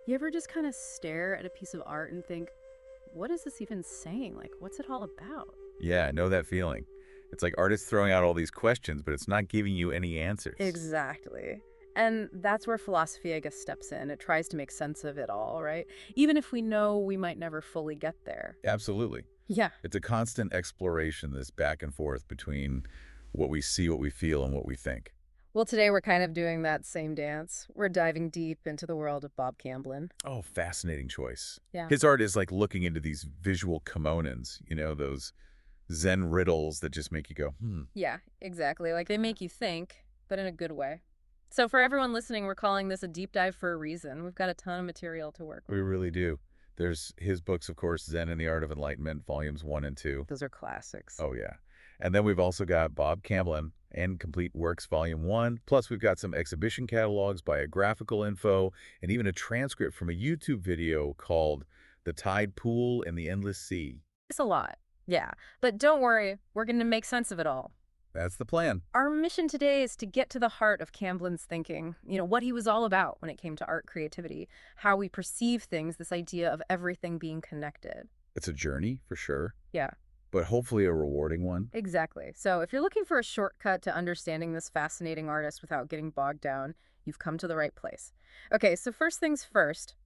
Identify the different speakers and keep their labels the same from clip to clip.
Speaker 1: You ever just kind of stare at a piece of art and think, what is this even saying? Like, what's it all about?
Speaker 2: Yeah, I know that feeling. It's like artists throwing out all these questions, but it's not giving you any answers.
Speaker 1: Exactly. And that's where philosophy, I guess, steps in. It tries to make sense of it all, right? Even if we know we might never fully get there.
Speaker 2: Absolutely.
Speaker 1: Yeah.
Speaker 2: It's a constant exploration, this back and forth between what we see, what we feel, and what we think.
Speaker 1: Well, today we're kind of doing that same dance. We're diving deep into the world of Bob Camblin.
Speaker 2: Oh, fascinating choice.
Speaker 1: Yeah.
Speaker 2: His art is like looking into these visual kimonos, those Zen riddles that just make you go, hmm.
Speaker 1: Yeah, exactly. Like they make you think, but in a good way. So for everyone listening, we're calling this a deep dive for a reason. We've got a ton of material to work
Speaker 2: We
Speaker 1: with.
Speaker 2: really do. There's his books, of course, Zen and the Art of Enlightenment, volumes 1 and 2.
Speaker 1: Those are classics.
Speaker 2: Oh, yeah. And then we've also got Bob Camblin and Complete Works Volume 1. Plus, we've got some exhibition catalogs, biographical info, and even a transcript from a YouTube video called The Tide Pool and the Endless Sea.
Speaker 1: It's a lot. Yeah. But don't worry, we're going to make sense of it all.
Speaker 2: That's the plan.
Speaker 1: Our mission today is to get to the heart of Camblin's thinking, what he was all about when it came to art creativity, how we perceive things, this idea of everything being connected.
Speaker 2: It's a journey, for sure,
Speaker 1: Yeah,
Speaker 2: but hopefully a rewarding one.
Speaker 1: exactly. So if you're looking for a shortcut to understanding this fascinating artist without getting bogged down, you've come to the right place. Okay, so first things first,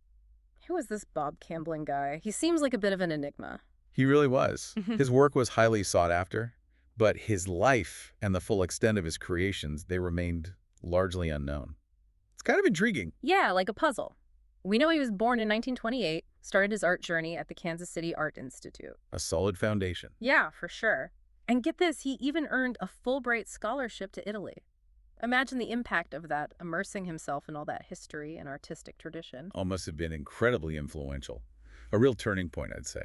Speaker 1: who is this Bob Camblin guy? He seems like a bit of an enigma.
Speaker 2: He really was. His work was highly sought after, but his life and the full extent of his creations, they remained largely unknown. It's kind of intriguing.
Speaker 1: Yeah, like a puzzle. We know he was born in 1928, started his art journey at the Kansas City Art Institute.
Speaker 2: A solid foundation.
Speaker 1: Yeah, for sure. And get this, he even earned a Fulbright scholarship to Italy. Imagine the impact of that, immersing himself in all that history and artistic tradition.
Speaker 2: All must have been incredibly influential. A real turning point, I'd say.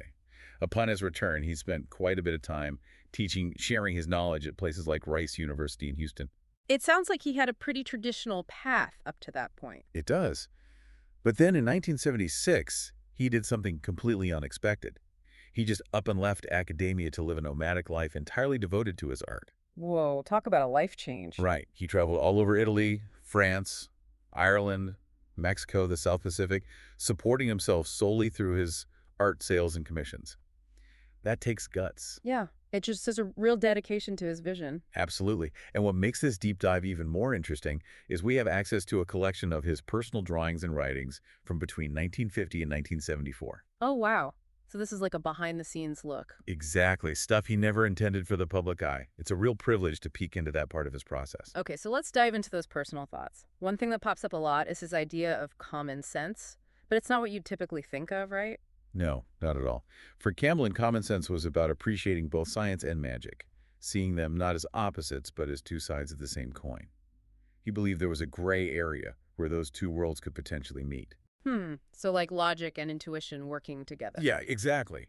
Speaker 2: Upon his return, he spent quite a bit of time teaching, sharing his knowledge at places like Rice University in Houston.
Speaker 1: It sounds like he had a pretty traditional path up to that point.
Speaker 2: It does. But then in 1976, he did something completely unexpected. He just up and left academia to live a nomadic life entirely devoted to his art.
Speaker 1: Whoa, talk about a life change.
Speaker 2: Right. He traveled all over Italy, France, Ireland, Mexico, the South Pacific, supporting himself solely through his art sales and commissions. That takes guts.
Speaker 1: Yeah, it just says a real dedication to his vision.
Speaker 2: Absolutely. And what makes this deep dive even more interesting is we have access to a collection of his personal drawings and writings from between 1950 and 1974.
Speaker 1: Oh, wow. So this is like a behind-the-scenes look.
Speaker 2: Exactly. Stuff he never intended for the public eye. It's a real privilege to peek into that part of his process.
Speaker 1: Okay, so let's dive into those personal thoughts. One thing that pops up a lot is his idea of common sense, but it's not what you'd typically think of, right?
Speaker 2: No, not at all. For Camblin, common sense was about appreciating both science and magic, seeing them not as opposites, but as two sides of the same coin. He believed there was a gray area where those two worlds could potentially meet.
Speaker 1: So like logic and intuition working together.
Speaker 2: Yeah, exactly.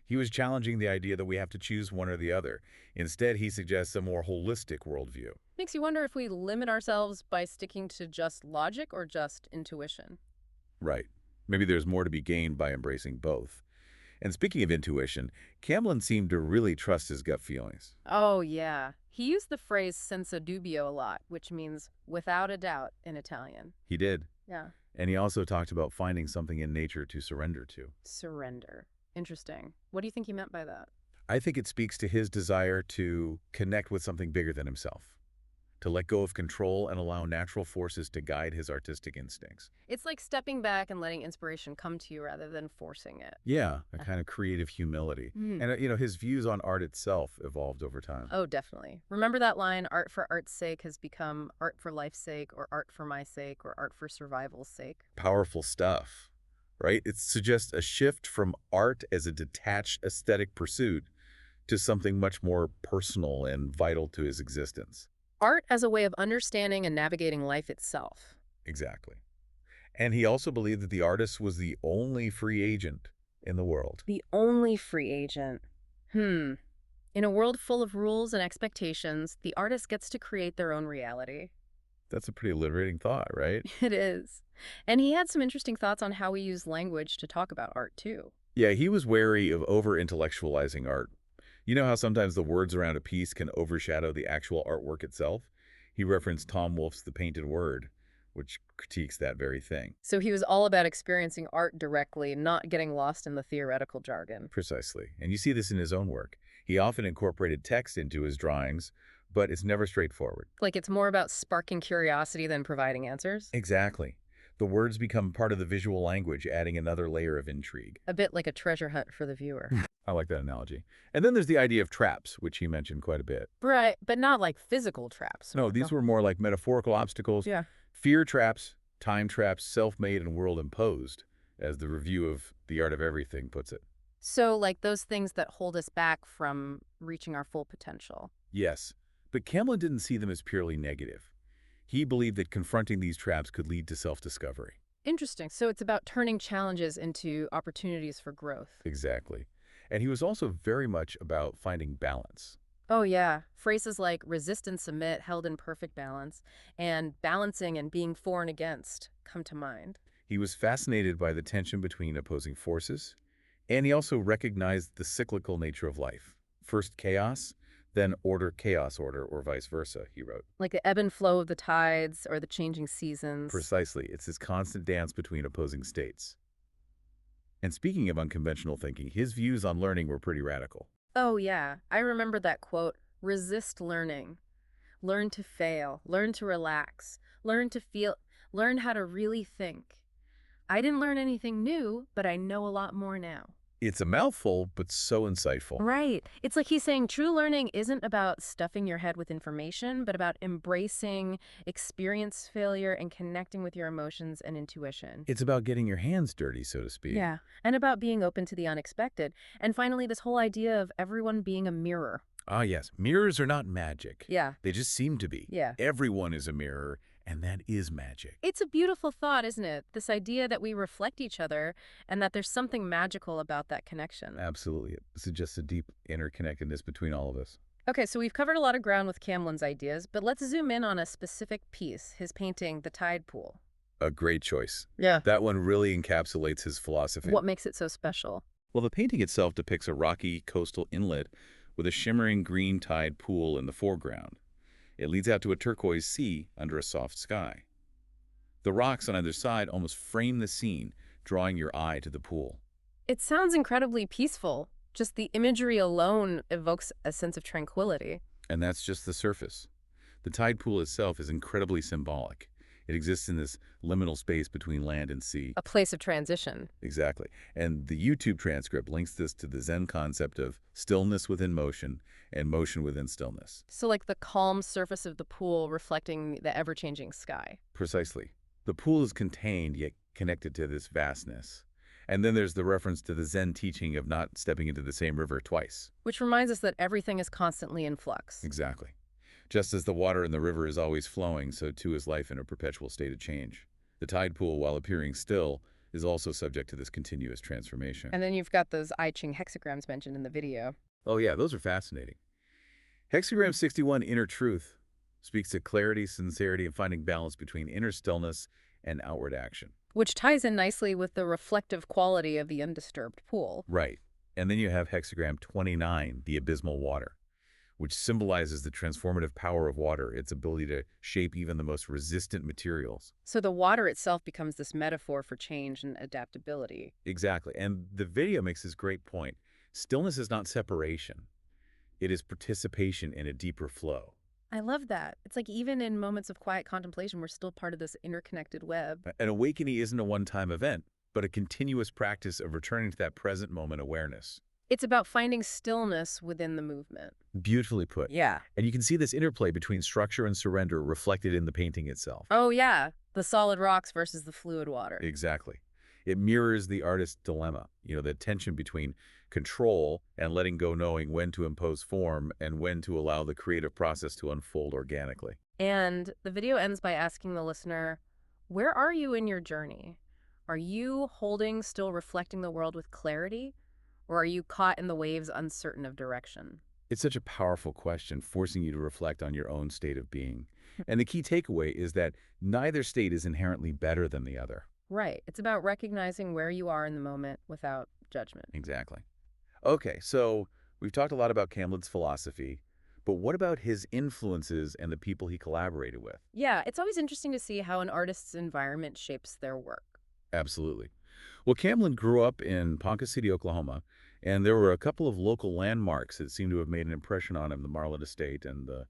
Speaker 2: He was challenging the idea that we have to choose one or the other. Instead, he suggests a more holistic worldview.
Speaker 1: Makes you wonder if we limit ourselves by sticking to just logic or just intuition.
Speaker 2: Right. Maybe there's more to be gained by embracing both. And speaking of intuition, Camblin seemed to really trust his gut feelings.
Speaker 1: Oh, yeah. He used the phrase senza dubbio a lot, which means without a doubt in Italian.
Speaker 2: He did.
Speaker 1: Yeah.
Speaker 2: And he also talked about finding something in nature to surrender to.
Speaker 1: Surrender. Interesting. What do you think he meant by that?
Speaker 2: I think it speaks to his desire to connect with something bigger than himself, to let go of control and allow natural forces to guide his artistic instincts.
Speaker 1: It's like stepping back and letting inspiration come to you rather than forcing it.
Speaker 2: Yeah, a kind of creative humility.
Speaker 1: Mm.
Speaker 2: And, his views on art itself evolved over time.
Speaker 1: Oh, definitely. Remember that line, art for art's sake has become art for life's sake, or art for my sake, or art for survival's sake?
Speaker 2: Powerful stuff, right? It suggests a shift from art as a detached aesthetic pursuit to something much more personal and vital to his existence.
Speaker 1: Art as a way of understanding and navigating life itself.
Speaker 2: Exactly. And he also believed that the artist was the only free agent in the world.
Speaker 1: The only free agent. In a world full of rules and expectations, the artist gets to create their own reality.
Speaker 2: That's a pretty liberating thought, right?
Speaker 1: It is. And he had some interesting thoughts on how we use language to talk about art, too.
Speaker 2: Yeah, he was wary of over-intellectualizing art. You know how sometimes the words around a piece can overshadow the actual artwork itself? He referenced Tom Wolfe's The Painted Word, which critiques that very thing.
Speaker 1: So he was all about experiencing art directly, not getting lost in the theoretical jargon.
Speaker 2: Precisely. And you see this in his own work. He often incorporated text into his drawings, but it's never straightforward.
Speaker 1: Like it's more about sparking curiosity than providing answers?
Speaker 2: Exactly. The words become part of the visual language, adding another layer of intrigue.
Speaker 1: A bit like a treasure hunt for the viewer.
Speaker 2: I like that analogy. And then there's the idea of traps, which he mentioned quite a bit.
Speaker 1: Right, but not like physical traps.
Speaker 2: No, these were more like metaphorical obstacles.
Speaker 1: Yeah.
Speaker 2: Fear traps, time traps, self-made and world-imposed, as the review of The Art of Everything puts it.
Speaker 1: So like those things that hold us back from reaching our full potential.
Speaker 2: Yes, but Camblin didn't see them as purely negative. He believed that confronting these traps could lead to self-discovery.
Speaker 1: Interesting. So it's about turning challenges into opportunities for growth.
Speaker 2: Exactly. And he was also very much about finding balance.
Speaker 1: Oh, yeah. Phrases like resist and submit held in perfect balance and balancing and being for and against come to mind.
Speaker 2: He was fascinated by the tension between opposing forces, and he also recognized the cyclical nature of life. First chaos, then order, chaos, order, or vice versa, he wrote.
Speaker 1: Like the ebb and flow of the tides or the changing seasons.
Speaker 2: Precisely. It's this constant dance between opposing states. And speaking of unconventional thinking, his views on learning were pretty radical.
Speaker 1: Oh, yeah. I remember that quote, resist learning. Learn to fail. Learn to relax. Learn to feel. Learn how to really think. I didn't learn anything new, but I know a lot more now.
Speaker 2: It's a mouthful, but so insightful.
Speaker 1: Right. It's like he's saying true learning isn't about stuffing your head with information, but about embracing experience failure and connecting with your emotions and intuition.
Speaker 2: It's about getting your hands dirty, so to speak.
Speaker 1: Yeah. And about being open to the unexpected. And finally, this whole idea of everyone being a mirror.
Speaker 2: Ah, yes. Mirrors are not magic.
Speaker 1: Yeah.
Speaker 2: They just seem to be.
Speaker 1: Yeah.
Speaker 2: Everyone is a mirror, and that is magic.
Speaker 1: It's a beautiful thought, isn't it? This idea that we reflect each other and that there's something magical about that connection.
Speaker 2: Absolutely. It suggests a deep interconnectedness between all of us.
Speaker 1: Okay, so we've covered a lot of ground with Camblin's ideas, but let's zoom in on a specific piece, his painting, The Tide Pool.
Speaker 2: A great choice.
Speaker 1: Yeah.
Speaker 2: That one really encapsulates his philosophy.
Speaker 1: What makes it so special?
Speaker 2: Well, the painting itself depicts a rocky coastal inlet with a shimmering green tide pool in the foreground. It leads out to a turquoise sea under a soft sky. The rocks on either side almost frame the scene, drawing your eye to the pool.
Speaker 1: It sounds incredibly peaceful. Just the imagery alone evokes a sense of tranquility.
Speaker 2: And that's just the surface. The tide pool itself is incredibly symbolic. It exists in this liminal space between land and sea.
Speaker 1: A place of transition.
Speaker 2: Exactly. And the YouTube transcript links this to the Zen concept of stillness within motion and motion within stillness.
Speaker 1: So like the calm surface of the pool reflecting the ever-changing sky.
Speaker 2: Precisely. The pool is contained yet connected to this vastness. And then there's the reference to the Zen teaching of not stepping into the same river twice.
Speaker 1: Which reminds us that everything is constantly in flux.
Speaker 2: Exactly. Just as the water in the river is always flowing, so too is life in a perpetual state of change. The tide pool, while appearing still, is also subject to this continuous transformation.
Speaker 1: And then you've got those I Ching hexagrams mentioned in the video.
Speaker 2: Oh yeah, those are fascinating. Hexagram 61, Inner Truth, speaks to clarity, sincerity, and finding balance between inner stillness and outward action.
Speaker 1: Which ties in nicely with the reflective quality of the undisturbed pool.
Speaker 2: Right. And then you have hexagram 29, the abysmal water, which symbolizes the transformative power of water, its ability to shape even the most resistant materials.
Speaker 1: So the water itself becomes this metaphor for change and adaptability.
Speaker 2: Exactly. And the video makes this great point. Stillness is not separation. It is participation in a deeper flow.
Speaker 1: I love that. It's like even in moments of quiet contemplation, we're still part of this interconnected web.
Speaker 2: An awakening isn't a one-time event, but a continuous practice of returning to that present moment awareness.
Speaker 1: It's about finding stillness within the movement.
Speaker 2: Beautifully put.
Speaker 1: Yeah.
Speaker 2: And you can see this interplay between structure and surrender reflected in the painting itself.
Speaker 1: Oh, yeah. The solid rocks versus the fluid water.
Speaker 2: Exactly. It mirrors the artist's dilemma, the tension between control and letting go, knowing when to impose form and when to allow the creative process to unfold organically.
Speaker 1: And the video ends by asking the listener, where are you in your journey? Are you holding, still reflecting the world with clarity? Or are you caught in the waves uncertain of direction?
Speaker 2: It's such a powerful question, forcing you to reflect on your own state of being. And the key takeaway is that neither state is inherently better than the other.
Speaker 1: Right. It's about recognizing where you are in the moment without judgment.
Speaker 2: Exactly. Okay, so we've talked a lot about Camblin's philosophy, But what about his influences and the people he collaborated with?
Speaker 1: Yeah, it's always interesting to see how an artist's environment shapes their work.
Speaker 2: Absolutely. Well, Camblin grew up in Ponca City, Oklahoma, and there were a couple of local landmarks that seem to have made an impression on him, the Marlett Estate and the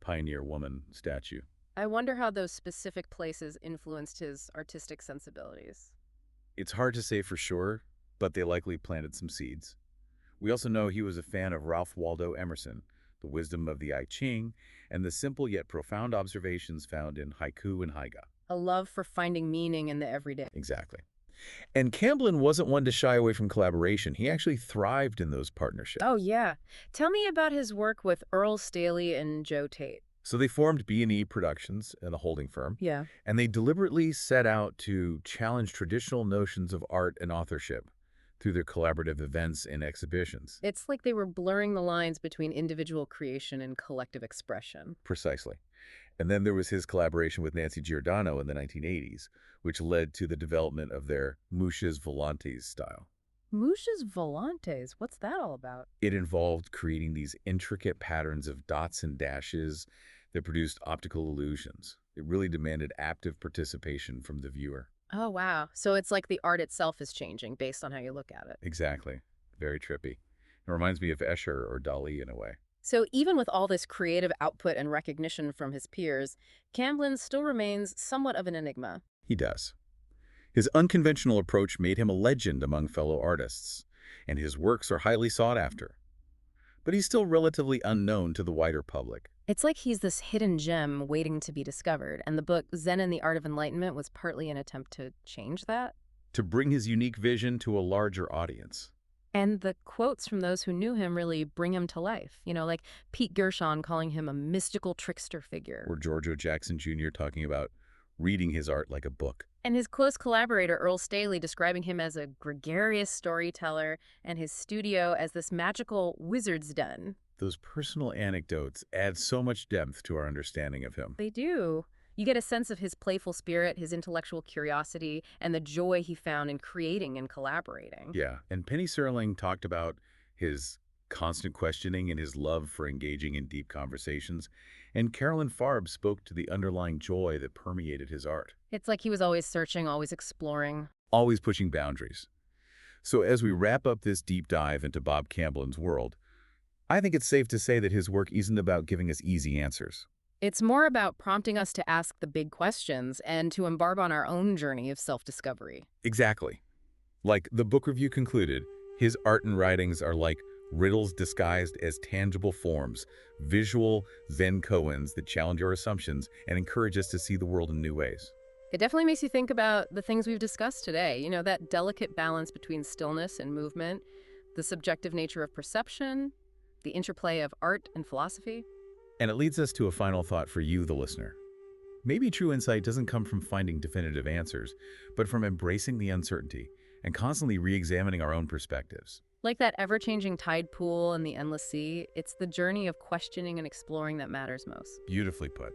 Speaker 2: Pioneer Woman statue.
Speaker 1: I wonder how those specific places influenced his artistic sensibilities.
Speaker 2: It's hard to say for sure, but they likely planted some seeds. We also know he was a fan of Ralph Waldo Emerson, the wisdom of the I Ching, and the simple yet profound observations found in haiku and haiga.
Speaker 1: A love for finding meaning in the everyday.
Speaker 2: Exactly. And Camblin wasn't one to shy away from collaboration. He actually thrived in those partnerships.
Speaker 1: Oh, yeah. Tell me about his work with Earl Staley and Joe Tate.
Speaker 2: So they formed B&E Productions, a holding firm,
Speaker 1: Yeah.
Speaker 2: and they deliberately set out to challenge traditional notions of art and authorship through their collaborative events and exhibitions.
Speaker 1: It's like they were blurring the lines between individual creation and collective expression.
Speaker 2: Precisely. And then there was his collaboration with Nancy Giordano in the 1980s, which led to the development of their Mouches Volantes style.
Speaker 1: Mouches volantes, what's that all about?
Speaker 2: It involved creating these intricate patterns of dots and dashes that produced optical illusions. It really demanded active participation from the viewer.
Speaker 1: Oh, wow. So it's like the art itself is changing based on how you look at it.
Speaker 2: Exactly. Very trippy. It reminds me of Escher or Dali in a way.
Speaker 1: So even with all this creative output and recognition from his peers, Camblin still remains somewhat of an enigma.
Speaker 2: He does. His unconventional approach made him a legend among fellow artists, and his works are highly sought after. But he's still relatively unknown to the wider public.
Speaker 1: It's like he's this hidden gem waiting to be discovered, and the book Zen and the Art of Enlightenment was partly an attempt to change that.
Speaker 2: To bring his unique vision to a larger audience.
Speaker 1: And the quotes from those who knew him really bring him to life. You know, like Pete Gershon calling him a mystical trickster figure.
Speaker 2: Or George O. Jackson Jr. talking about reading his art like a book.
Speaker 1: And his close collaborator, Earl Staley, describing him as a gregarious storyteller and his studio as this magical wizard's den.
Speaker 2: Those personal anecdotes add so much depth to our understanding of him.
Speaker 1: They do. You get a sense of his playful spirit, his intellectual curiosity, and the joy he found in creating and collaborating.
Speaker 2: Yeah, and Penny Serling talked about his constant questioning and his love for engaging in deep conversations, and Carolyn Farb spoke to the underlying joy that permeated his art.
Speaker 1: It's like he was always searching, always exploring.
Speaker 2: Always pushing boundaries. So as we wrap up this deep dive into Bob Camblin's world, I think it's safe to say that his work isn't about giving us easy answers.
Speaker 1: It's more about prompting us to ask the big questions and to embark on our own journey of self-discovery.
Speaker 2: Exactly. Like the book review concluded, his art and writings are like riddles disguised as tangible forms, visual Zen koans that challenge our assumptions and encourage us to see the world in new ways.
Speaker 1: It definitely makes you think about the things we've discussed today. You know, that delicate balance between stillness and movement, the subjective nature of perception, the interplay of art and philosophy.
Speaker 2: And it leads us to a final thought for you, the listener. Maybe true insight doesn't come from finding definitive answers, but from embracing the uncertainty and constantly re-examining our own perspectives.
Speaker 1: Like that ever-changing tide pool and the endless sea, it's the journey of questioning and exploring that matters most.
Speaker 2: Beautifully put.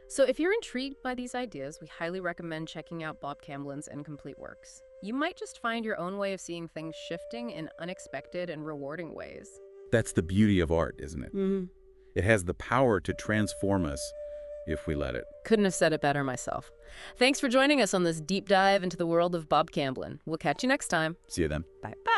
Speaker 1: So if you're intrigued by these ideas, we highly recommend checking out Bob Camblin's Incomplete Works. You might just find your own way of seeing things shifting in unexpected and rewarding ways.
Speaker 2: That's the beauty of art, isn't it?
Speaker 1: Mm-hmm.
Speaker 2: It has the power to transform us if we let it.
Speaker 1: Couldn't have said it better myself. Thanks for joining us on this deep dive into the world of Bob Camblin. We'll catch you next time.
Speaker 2: See you then.
Speaker 1: Bye-bye.